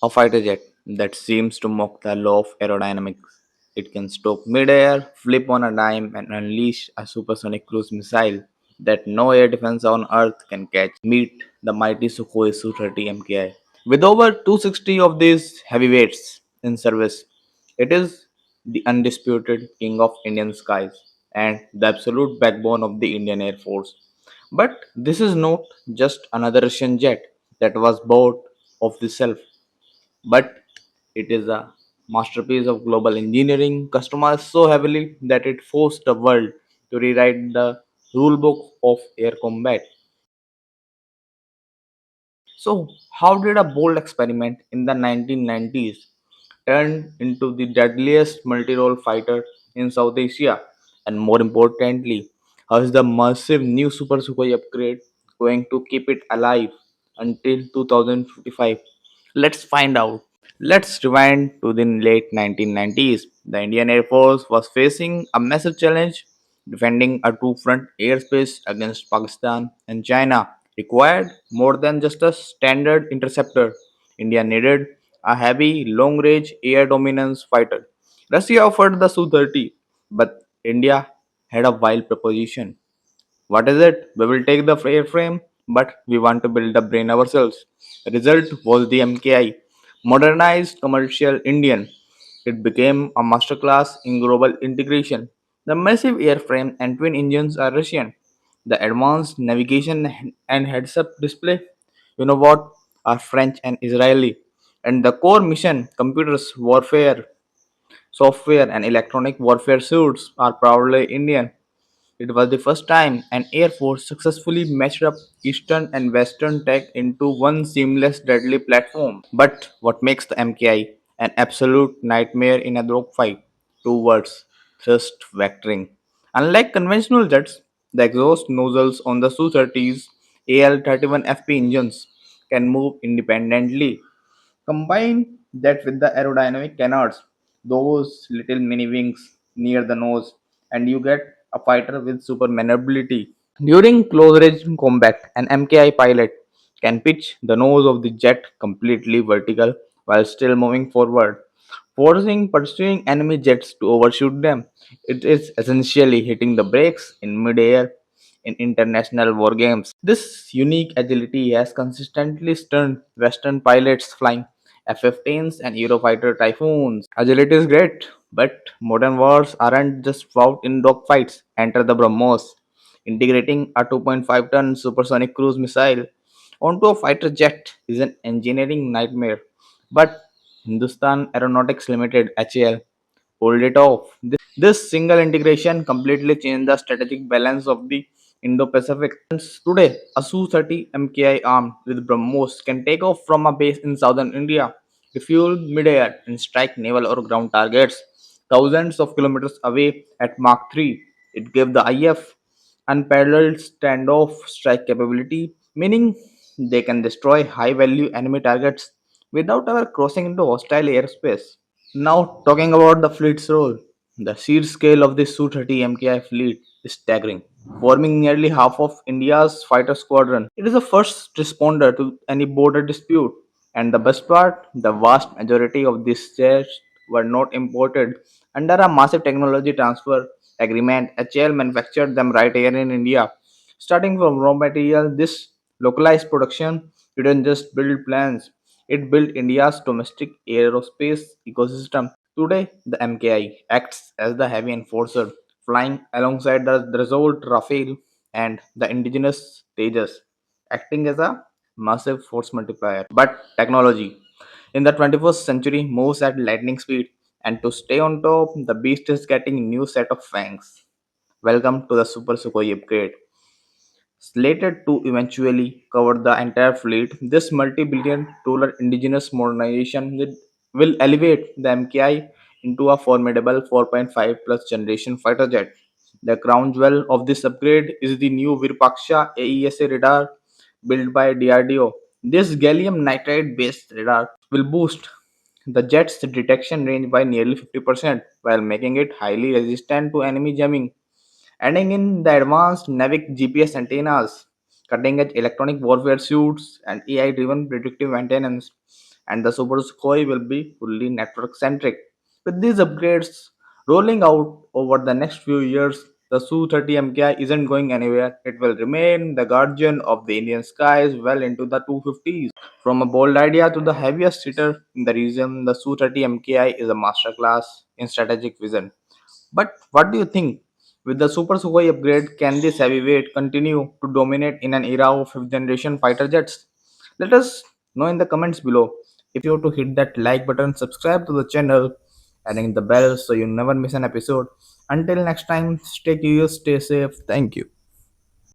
A fighter jet that seems to mock the law of aerodynamics. It can stop midair, flip on a dime, and unleash a supersonic cruise missile that no air defense on Earth can catch. Meet the mighty Sukhoi Su-30MKI. With over 260 of these heavyweights in service, it is the undisputed king of Indian skies and the absolute backbone of the Indian Air Force. But this is not just another Russian jet that was bought off the shelf, but it is a masterpiece of global engineering, customized so heavily that it forced the world to rewrite the rulebook of air combat. So, how did a bold experiment in the 1990s turn into the deadliest multi-role fighter in South Asia? And more importantly, how is the massive new Super Sukhoi upgrade going to keep it alive until 2055? Let's find out. Let's rewind to the late 1990s. The Indian Air Force was facing a massive challenge. Defending a two front airspace against Pakistan and China required more than just a standard interceptor. India needed a heavy, long range air dominance fighter. Russia offered the Su 30, but India had a wild proposition. What is it? We will take the airframe, but we want to build the brain ourselves. The result was the MKI, modernized commercial Indian. It became a masterclass in global integration. The massive airframe and twin engines are Russian. The advanced navigation and heads-up display, you know what, are French and Israeli. And the core mission, computers, warfare, software, and electronic warfare suits are proudly Indian. It was the first time an Air Force successfully matched up Eastern and Western tech into one seamless deadly platform. But what makes the MKI an absolute nightmare in a dogfight? Two words: thrust vectoring. Unlike conventional jets, the exhaust nozzles on the Su-30's AL-31FP engines can move independently. Combine that with the aerodynamic canards, those little mini wings near the nose, and you get a fighter with super maneuverability. During close range combat, an MKI pilot can pitch the nose of the jet completely vertical while still moving forward, forcing pursuing enemy jets to overshoot them. It is essentially hitting the brakes in midair in international war games. This unique agility has consistently stunned Western pilots flying F-15s and Eurofighter Typhoons. Agility is great, but modern wars aren't just fought in dogfights. Enter the BrahMos, integrating a 2.5-ton supersonic cruise missile onto a fighter jet is an engineering nightmare. But Hindustan Aeronautics Limited (HAL) pulled it off. This single integration completely changed the strategic balance of the Indo-Pacific. Today, a Su-30 MKI armed with BrahMos can take off from a base in southern India, refuel midair, and strike naval or ground targets thousands of kilometers away at Mach 3. It gave the IF unparalleled standoff strike capability, meaning they can destroy high-value enemy targets without ever crossing into hostile airspace. Now, talking about the fleet's role, the sheer scale of the Su-30 MKI fleet is staggering, forming nearly half of India's fighter squadron. It is the first responder to any border dispute, and the best part, the vast majority of these jets were not imported. Under a massive technology transfer agreement, HAL manufactured them right here in India. Starting from raw material, this localized production didn't just build plans, it built India's domestic aerospace ecosystem. Today, the MKI acts as the heavy enforcer, flying alongside the Dassault Rafale and the indigenous Tejas, acting as a massive force multiplier. But technology in the 21st century moves at lightning speed, and to stay on top, the beast is getting new set of fangs. Welcome to the Super Sukhoi upgrade. Slated to eventually cover the entire fleet, this multi-billion dollar indigenous modernization will elevate the MKI into a formidable 4.5 plus generation fighter jet. The crown jewel of this upgrade is the new Virupaksha AESA radar built by DRDO. This gallium nitride based radar will boost the jet's detection range by nearly 50% while making it highly resistant to enemy jamming. Adding in the advanced NAVIC GPS antennas, cutting edge electronic warfare suits, and AI driven predictive maintenance, and the Super Sukhoi will be fully network centric. With these upgrades rolling out over the next few years, the Su-30MKI isn't going anywhere. It will remain the guardian of the Indian skies well into the 250s. From a bold idea to the heaviest hitter in the region, the Su-30MKI is a masterclass in strategic vision. But what do you think? With the Super Sukhoi upgrade, can this heavyweight continue to dominate in an era of fifth generation fighter jets? Let us know in the comments below. If you want to hit that like button, subscribe to the channel, and ring the bell so you never miss an episode. Until next time, stay curious, stay safe. Thank you.